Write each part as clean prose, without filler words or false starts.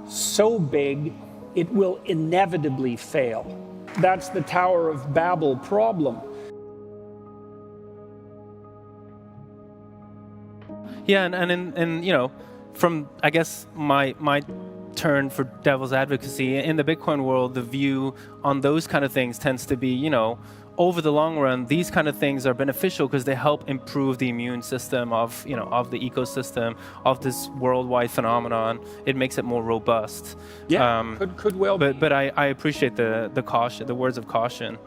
so big it will inevitably fail. That's the Tower of Babel problem. Yeah, and you know, from I guess my turn for devil's advocacy in the Bitcoin world, the view on those kind of things tends to be, you know, over the long run, these kind of things are beneficial because they help improve the immune system of, you know, of the ecosystem of this worldwide phenomenon. It makes it more robust. Yeah, could well be. But I appreciate the caution, the words of caution.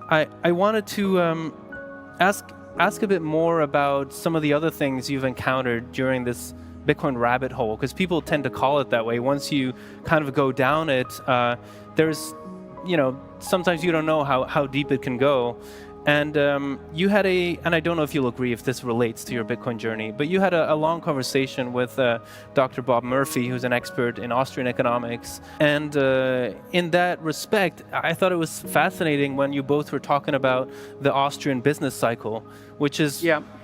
I wanted to ask a bit more about some of the other things you've encountered during this Bitcoin rabbit hole, because people tend to call it that way. Once you kind of go down it, there's, you know, sometimes you don't know how deep it can go. And you had and I don't know if you'll agree if this relates to your Bitcoin journey, but you had a long conversation with Dr. Bob Murphy, who's an expert in Austrian economics. And in that respect, I thought it was fascinating when you both were talking about the Austrian business cycle, which is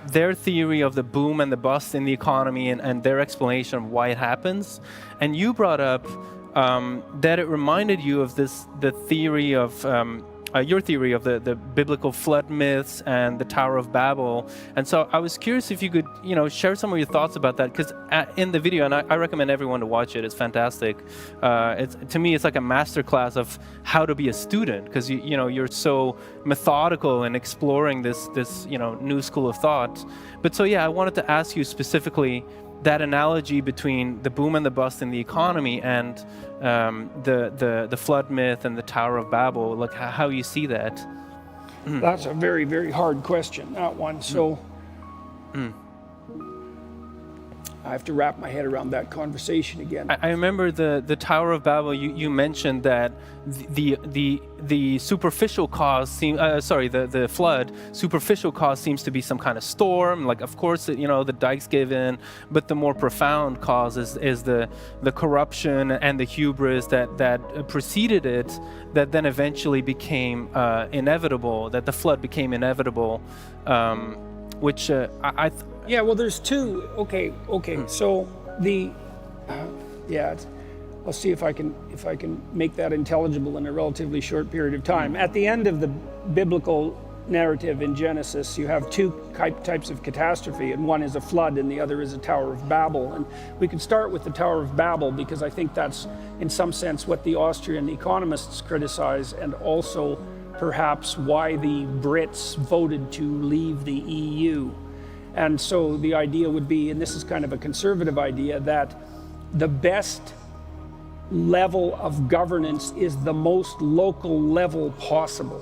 their theory of the boom and the bust in the economy and their explanation of why it happens. And you brought up that it reminded you of the theory of your theory of the biblical flood myths and the Tower of Babel. And so I was curious if you could, you know, share some of your thoughts about that, because in the video, and I recommend everyone to watch it, it's fantastic. To me, it's like a masterclass of how to be a student, because you know, you're so methodical in exploring this you know, new school of thought. But so yeah, I wanted to ask you specifically that analogy between the boom and the bust in the economy and the flood myth and the Tower of Babel, like how you see that. That's a very, very hard question, that one. So I have to wrap my head around that conversation again. I remember the Tower of Babel, you mentioned that the superficial cause the flood superficial cause seems to be some kind of storm, like of course, you know, the dikes give in, but the more profound cause is the corruption and the hubris that preceded it, that then eventually became inevitable, that the flood became inevitable, which yeah, well, there's two. Okay. So I'll see if I can make that intelligible in a relatively short period of time. At the end of the biblical narrative in Genesis, you have two types of catastrophe, and one is a flood and the other is a Tower of Babel. And we can start with the Tower of Babel because I think that's in some sense what the Austrian economists criticize, and also perhaps why the Brits voted to leave the EU. And so the idea would be, and this is kind of a conservative idea, that the best level of governance is the most local level possible,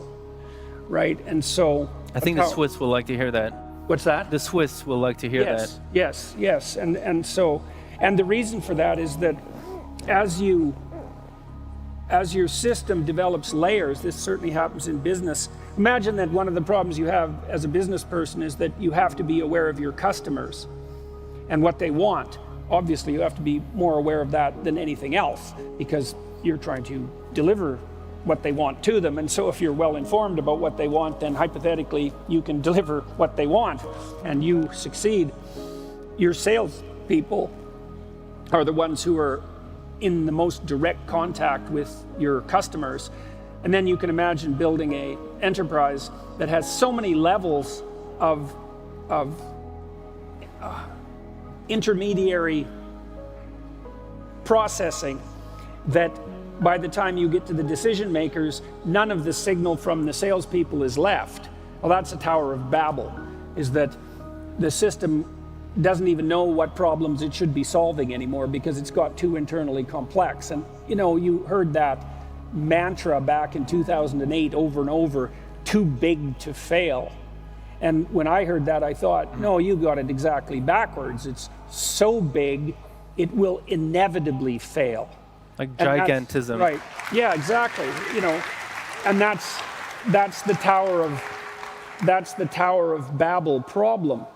right? And so I think the Swiss will like to hear that. What's that? The Swiss will like to hear that. Yes. And the reason for that is that as your system develops layers, this certainly happens in business. Imagine that one of the problems you have as a business person is that you have to be aware of your customers and what they want. Obviously, you have to be more aware of that than anything else because you're trying to deliver what they want to them. And so if you're well informed about what they want, then hypothetically, you can deliver what they want and you succeed. Your salespeople are the ones who are in the most direct contact with your customers. And then you can imagine building an enterprise that has so many levels of intermediary processing that by the time you get to the decision makers, none of the signal from the salespeople is left. Well, that's the Tower of Babel, is that the system doesn't even know what problems it should be solving anymore because it's got too internally complex. And you know, you heard that mantra back in 2008 over and over, too big to fail. And when I heard that, I thought, no, you got it exactly backwards. It's so big, it will inevitably fail. Like gigantism. Right, yeah, exactly. You know, and that's the Tower of Babel problem.